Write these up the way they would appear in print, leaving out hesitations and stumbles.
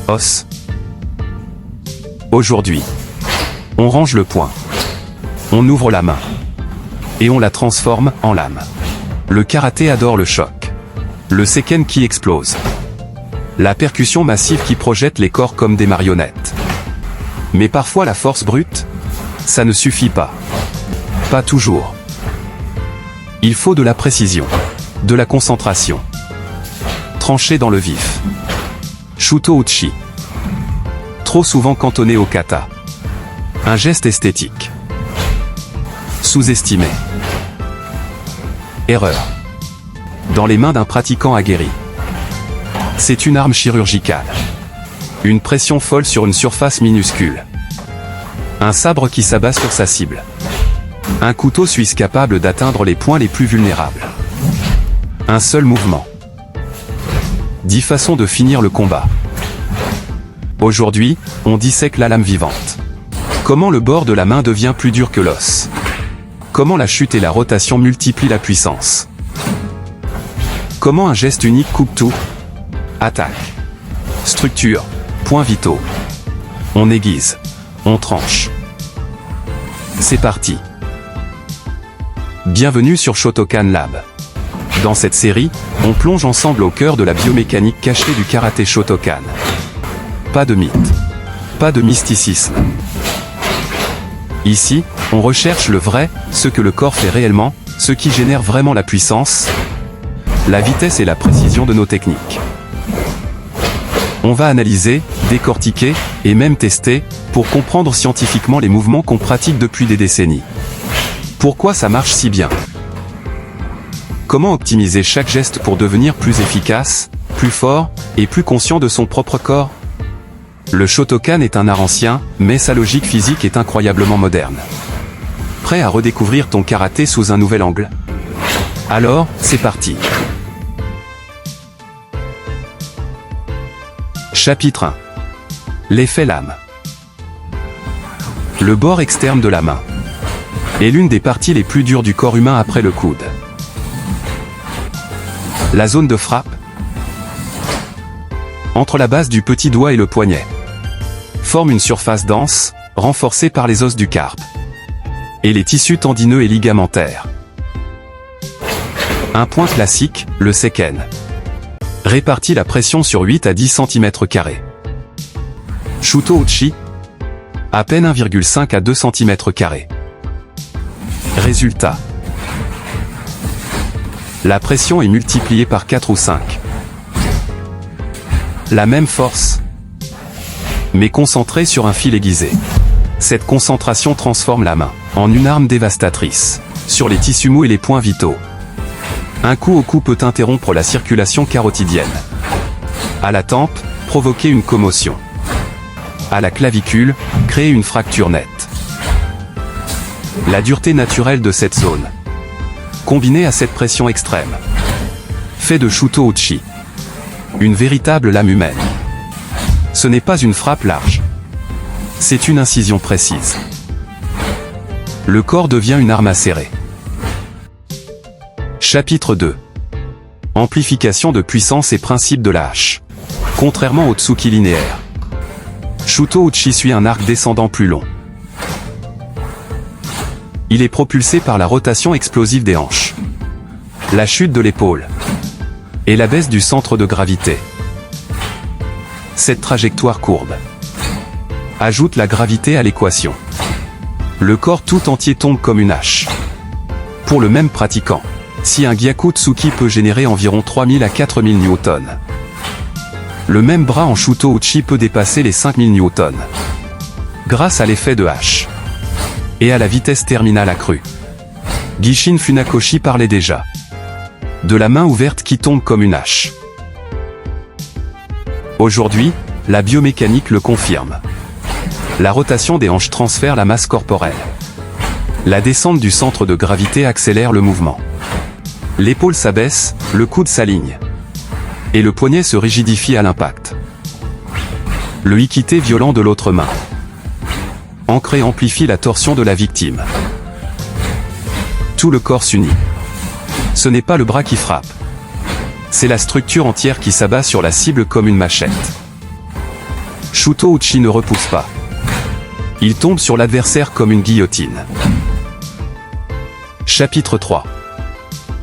os. Aujourd'hui, on range le poing. On ouvre la main. Et on la transforme en lame. Le karaté adore le choc. Le seiken qui explose. La percussion massive qui projette les corps comme des marionnettes. Mais parfois la force brute, ça ne suffit pas. Pas toujours. Il faut de la précision, de la concentration. Trancher dans le vif. Shuto Uchi. Trop souvent cantonné au kata. Un geste esthétique. Sous-estimé. Erreur. Dans les mains d'un pratiquant aguerri. C'est une arme chirurgicale. Une pression folle sur une surface minuscule. Un sabre qui s'abat sur sa cible. Un couteau suisse capable d'atteindre les points les plus vulnérables. Un seul mouvement. 10 façons de finir le combat. Aujourd'hui, on dissèque la lame vivante. Comment le bord de la main devient plus dur que l'os. Comment la chute et la rotation multiplient la puissance. Comment un geste unique coupe tout. Attaque. Structure. Points vitaux. On aiguise. On tranche. C'est parti. Bienvenue sur Shotokan Lab. Dans cette série, on plonge ensemble au cœur de la biomécanique cachée du karaté Shotokan. Pas de mythe. Pas de mysticisme. Ici, on recherche le vrai, ce que le corps fait réellement, ce qui génère vraiment la puissance, la vitesse et la précision de nos techniques. On va analyser, décortiquer, et même tester, pour comprendre scientifiquement les mouvements qu'on pratique depuis des décennies. Pourquoi ça marche si bien? Comment optimiser chaque geste pour devenir plus efficace, plus fort, et plus conscient de son propre corps? Le Shotokan est un art ancien, mais sa logique physique est incroyablement moderne. Prêt à redécouvrir ton karaté sous un nouvel angle? Alors, c'est parti. Chapitre 1. L'effet lame. Le bord externe de la main est l'une des parties les plus dures du corps humain après le coude. La zone de frappe, entre la base du petit doigt et le poignet, forme une surface dense, renforcée par les os du carpe et les tissus tendineux et ligamentaires. Un point classique, le seiken, répartit la pression sur 8 à 10 cm². Shuto Uchi, à peine 1,5 à 2 cm². Résultat. La pression est multipliée par 4 ou 5. La même force, mais concentrée sur un fil aiguisé. Cette concentration transforme la main en une arme dévastatrice, sur les tissus mous et les points vitaux. Un coup au cou peut interrompre la circulation carotidienne. À la tempe, provoquer une commotion. À la clavicule, créer une fracture nette. La dureté naturelle de cette zone, combinée à cette pression extrême, fait de Shuto Uchi une véritable lame humaine. Ce n'est pas une frappe large. C'est une incision précise. Le corps devient une arme acérée. Chapitre 2. Amplification de puissance et principe de la hache. Contrairement au Tsuki linéaire, Shuto Uchi suit un arc descendant plus long. Il est propulsé par la rotation explosive des hanches, la chute de l'épaule et la baisse du centre de gravité. Cette trajectoire courbe ajoute la gravité à l'équation. Le corps tout entier tombe comme une hache. Pour le même pratiquant, si un Gyaku Tsuki peut générer environ 3000 à 4000 Newtons, le même bras en Shuto Uchi peut dépasser les 5000 Newtons. Grâce à l'effet de hache et à la vitesse terminale accrue. Gishin Funakoshi parlait déjà de la main ouverte qui tombe comme une hache. Aujourd'hui, la biomécanique le confirme. La rotation des hanches transfère la masse corporelle. La descente du centre de gravité accélère le mouvement. L'épaule s'abaisse, le coude s'aligne. Et le poignet se rigidifie à l'impact. Le hikite violent de l'autre main. Ancré amplifie la torsion de la victime. Tout le corps s'unit. Ce n'est pas le bras qui frappe. C'est la structure entière qui s'abat sur la cible comme une machette. Shuto Uchi ne repousse pas. Il tombe sur l'adversaire comme une guillotine. Chapitre 3.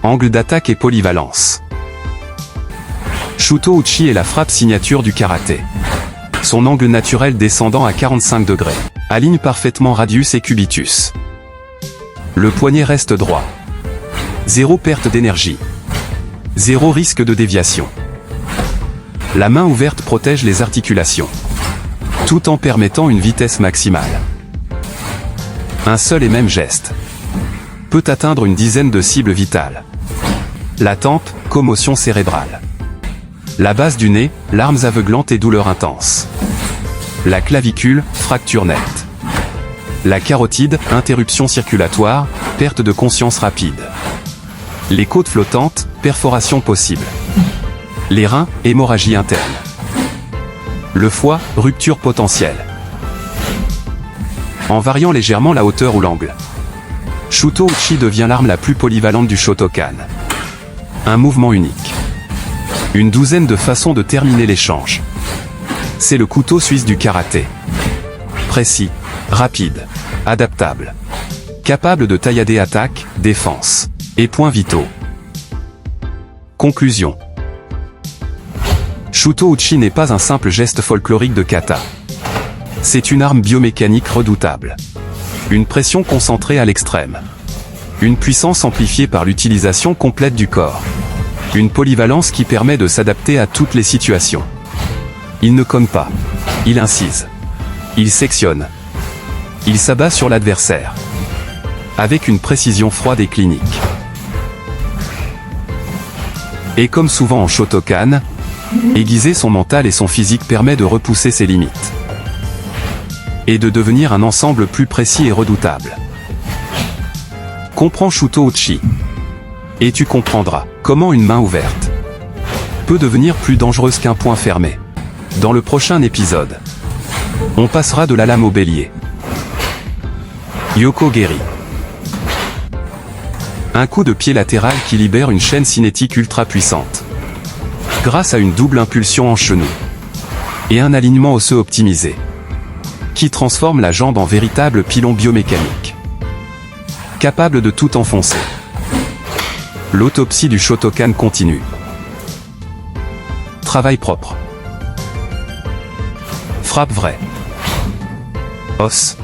Angle d'attaque et polyvalence. Shuto Uchi est la frappe signature du karaté. Son angle naturel descendant à 45 degrés aligne parfaitement radius et cubitus. Le poignet reste droit. Zéro perte d'énergie. Zéro risque de déviation. La main ouverte protège les articulations, tout en permettant une vitesse maximale. Un seul et même geste peut atteindre une dizaine de cibles vitales. La tempe, commotion cérébrale. La base du nez, larmes aveuglantes et douleurs intenses. La clavicule, fracture nette. La carotide, interruption circulatoire, perte de conscience rapide. Les côtes flottantes, perforation possible. Les reins, hémorragie interne. Le foie, rupture potentielle. En variant légèrement la hauteur ou l'angle, Shuto Uchi devient l'arme la plus polyvalente du Shotokan. Un mouvement unique. Une douzaine de façons de terminer l'échange. C'est le couteau suisse du karaté. Précis, rapide, adaptable. Capable de taillader attaque, défense et points vitaux. Conclusion. Shuto Uchi n'est pas un simple geste folklorique de kata. C'est une arme biomécanique redoutable. Une pression concentrée à l'extrême. Une puissance amplifiée par l'utilisation complète du corps. Une polyvalence qui permet de s'adapter à toutes les situations. Il ne cogne pas. Il incise. Il sectionne. Il s'abat sur l'adversaire. Avec une précision froide et clinique. Et comme souvent en Shotokan, aiguiser son mental et son physique permet de repousser ses limites. Et de devenir un ensemble plus précis et redoutable. Comprends Shuto Uchi. Et tu comprendras comment une main ouverte peut devenir plus dangereuse qu'un poing fermé. Dans le prochain épisode, on passera de la lame au bélier. Yoko-geri. Un coup de pied latéral qui libère une chaîne cinétique ultra puissante. Grâce à une double impulsion en genou. Et un alignement osseux optimisé. Qui transforme la jambe en véritable pilon biomécanique. Capable de tout enfoncer. L'autopsie du Shotokan continue. Travail propre. Frappe vraie. Os.